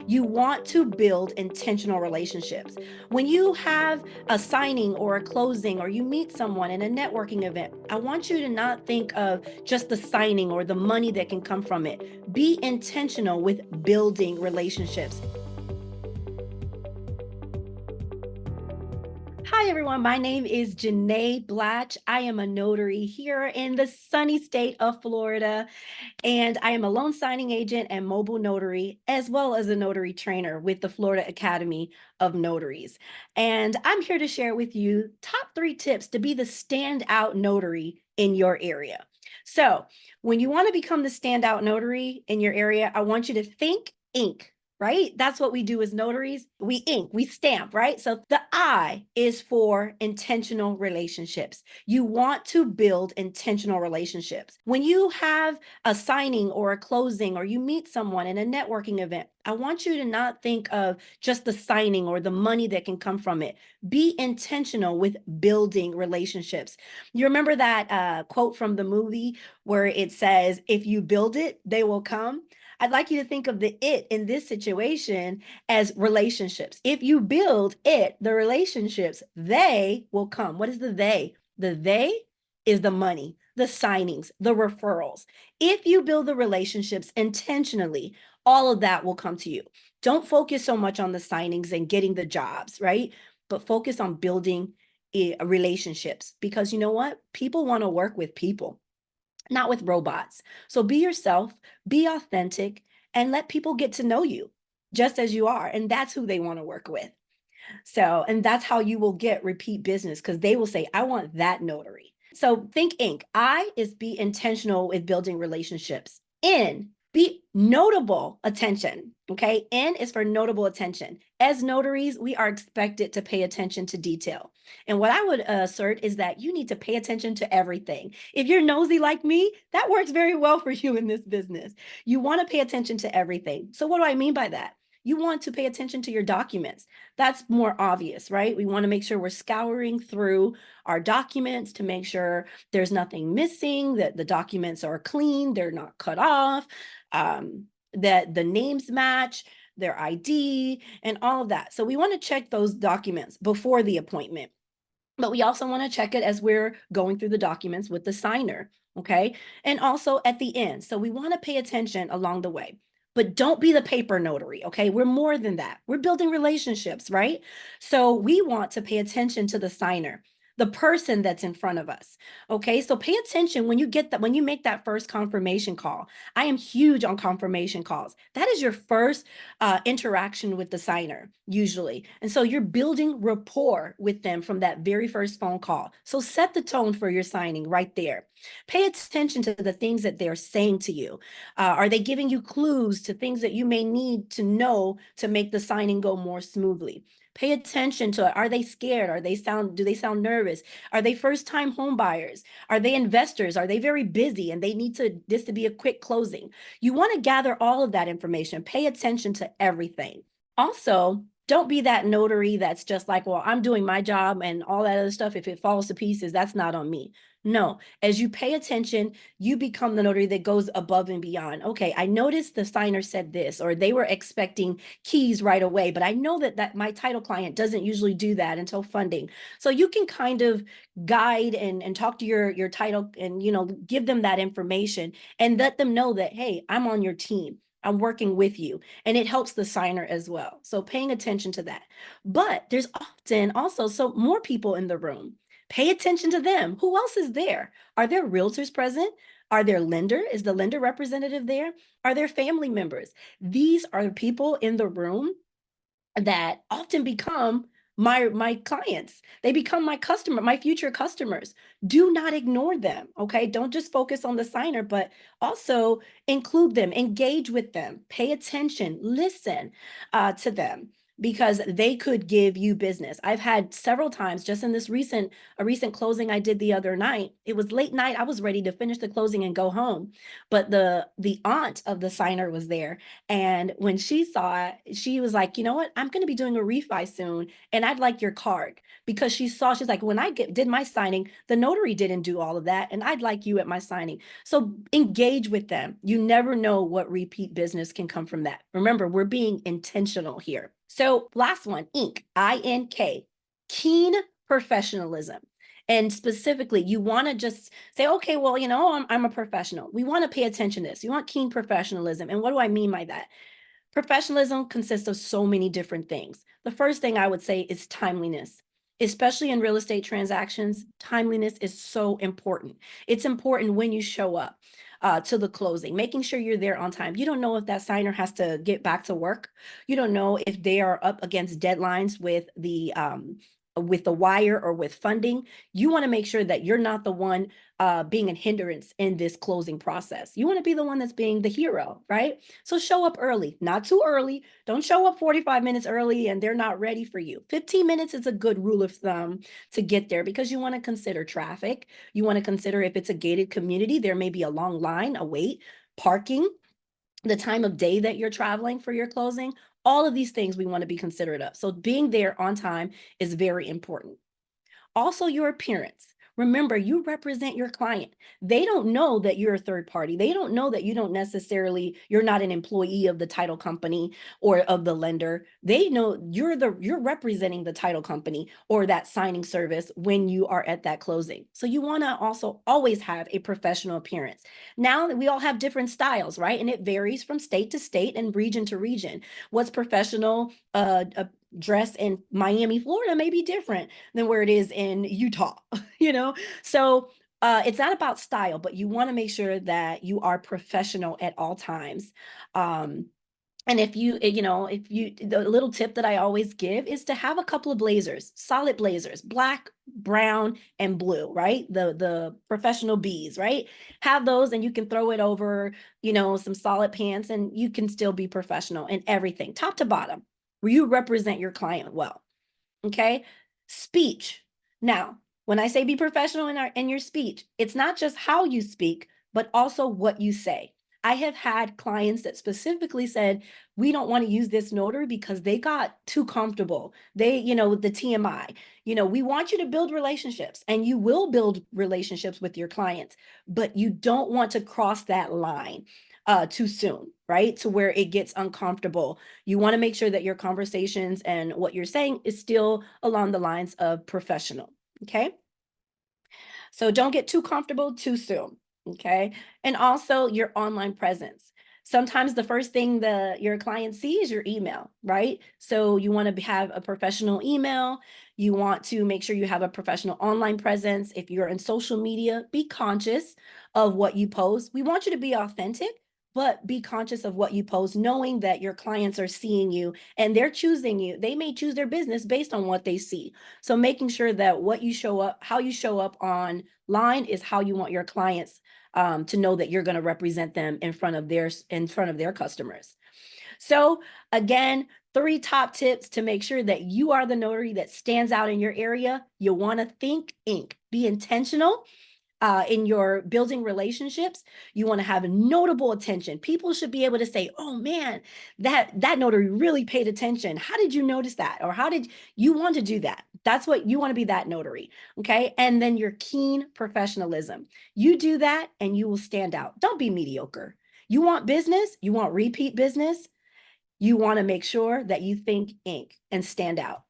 You want to build intentional relationships. When you have a signing or a closing, or you meet someone in a networking event, I want you to not think of just the signing or the money that can come from it. Be intentional with building relationships. Hi, everyone. My name is Janae Blatch. I am a notary here in the sunny state of Florida, and I am a loan signing agent and mobile notary, as well as a notary trainer with the Florida Academy of Notaries. And I'm here to share with you top 3 tips to be the standout notary in your area. So, when you want to become the standout notary in your area, I want you to think ink. Right? That's what we do as notaries. We ink, we stamp, right? So the I is for intentional relationships. You want to build intentional relationships. When you have a signing or a closing, or you meet someone in a networking event, I want you to not think of just the signing or the money that can come from it. Be intentional with building relationships. You remember that quote from the movie where it says, if you build it, they will come? I'd like you to think of the it in this situation as relationships. If you build it, the relationships, they will come. What is the they? The they is the money, the signings, the referrals. If you build the relationships intentionally, all of that will come to you. Don't focus so much on the signings and getting the jobs, right? But focus on building relationships, because you know what? People want to work with people, not with robots. So be yourself, be authentic, and let people get to know you just as you are. And that's who they want to work with. So, and that's how you will get repeat business, because they will say, I want that notary. So think ink. I is be intentional with building relationships. N, be notable attention. Okay. N is for notable attention. As notaries, we are expected to pay attention to detail. And what I would assert is that you need to pay attention to everything. If you're nosy like me, that works very well for you in this business. You want to pay attention to everything. So what do I mean by that? You want to pay attention to your documents. That's more obvious, right? We want to make sure we're scouring through our documents to make sure there's nothing missing, that the documents are clean, they're not cut off, that the names match, their ID, and all of that. So we want to check those documents before the appointment. But we also want to check it as we're going through the documents with the signer, okay? And also at the end. So we want to pay attention along the way. But don't be the paper notary, okay? We're more than that. We're building relationships, right? So we want to pay attention to the signer, the person that's in front of us, okay? So pay attention when you get that, when you make that first confirmation call. I am huge on confirmation calls. That is your first interaction with the signer, usually. And so you're building rapport with them from that very first phone call. So set the tone for your signing right there. Pay attention to the things that they're saying to you. Are they giving you clues to things that you may need to know to make the signing go more smoothly? Pay attention to, are they scared? Do they sound nervous? Are they first-time home buyers? Are they investors? Are they very busy and they need this to be a quick closing? You want to gather all of that information. Pay attention to everything. Also, don't be that notary that's just like, well, I'm doing my job and all that other stuff. If it falls to pieces, that's not on me. No, as you pay attention, you become the notary that goes above and beyond. Okay, I noticed the signer said this, or they were expecting keys right away, but I know that my title client doesn't usually do that until funding. So you can kind of guide and talk to your title and, give them that information and let them know that, hey, I'm on your team. I'm working with you, and it helps the signer as well. So paying attention to that. But there's often also so more people in the room. Pay attention to them. Who else is there? Are there realtors present? Are there lender? Is the lender representative there? Are there family members? These are the people in the room that often become my clients. They become my future customers. Do not ignore them, okay? Don't just focus on the signer, but also include them, engage with them, pay attention, listen to them. because they could give you business. I've had several times just in this a recent closing I did the other night. It was late night. I was ready to finish the closing and go home. But the aunt of the signer was there. And when she saw it, she was like, you know what? I'm going to be doing a refi soon and I'd like your card. Because she's like, when did my signing, the notary didn't do all of that. And I'd like you at my signing. So engage with them. You never know what repeat business can come from that. Remember, we're being intentional here. So last one, I.N.K, I-N-K, Keen Professionalism. And specifically, you want to just say, okay, well, I'm a professional. We want to pay attention to this. You want keen professionalism. And what do I mean by that? Professionalism consists of so many different things. The first thing I would say is timeliness. Especially in real estate transactions, timeliness is so important. It's important when you show up to the closing, making sure you're there on time. You don't know if that signer has to get back to work. You don't know if they are up against deadlines with the wire or with funding. You want to make sure that you're not the one being a hindrance in this closing process. You want to be the one that's being the hero, right? So show up early, not too early. Don't show up 45 minutes early and they're not ready for you. 15 minutes is a good rule of thumb to get there because you want to consider traffic. You want to consider if it's a gated community, there may be a long line, a wait, parking, the time of day that you're traveling for your closing. All of these things we want to be considerate of. So being there on time is very important. Also, your appearance. Remember, you represent your client. They don't know that you're a third party. They don't know that you're not an employee of the title company or of the lender. They know you're representing the title company or that signing service when you are at that closing. So you want to also always have a professional appearance. Now we all have different styles, right? And it varies from state to state and region to region. What's professional dress in Miami, Florida may be different than where it is in Utah, you know? So it's not about style, but you want to make sure that you are professional at all times. And the little tip that I always give is to have a couple of blazers, solid blazers, black, brown, and blue, right? The professional bees, right? Have those and you can throw it over, some solid pants and you can still be professional in everything, top to bottom, where you represent your client well. Okay. Speech. Now, when I say be professional in your speech, it's not just how you speak, but also what you say. I have had clients that specifically said, we don't want to use this notary because they got too comfortable. With the TMI, we want you to build relationships and you will build relationships with your clients, but you don't want to cross that line too soon, right? To where it gets uncomfortable. You want to make sure that your conversations and what you're saying is still along the lines of professional, okay? So don't get too comfortable too soon, okay? And also your online presence. Sometimes the first thing your client sees is your email, right? So you want to have a professional email. You want to make sure you have a professional online presence. If you're in social media, be conscious of what you post. We want you to be authentic, but be conscious of what you post, knowing that your clients are seeing you and they're choosing you. They may choose their business based on what they see. So making sure that how you show up online is how you want your clients to know that you're going to represent them in front of their customers. So again, 3 top tips to make sure that you are the notary that stands out in your area. You want to think I.N.K, be intentional. In your building relationships, you want to have notable attention. People should be able to say, oh man, that notary really paid attention. How did you notice that? Or how did you want to do that? That's what you want to be, that notary. Okay. And then your keen professionalism. You do that and you will stand out. Don't be mediocre. You want business, you want repeat business. You want to make sure that you think I.N.K and stand out.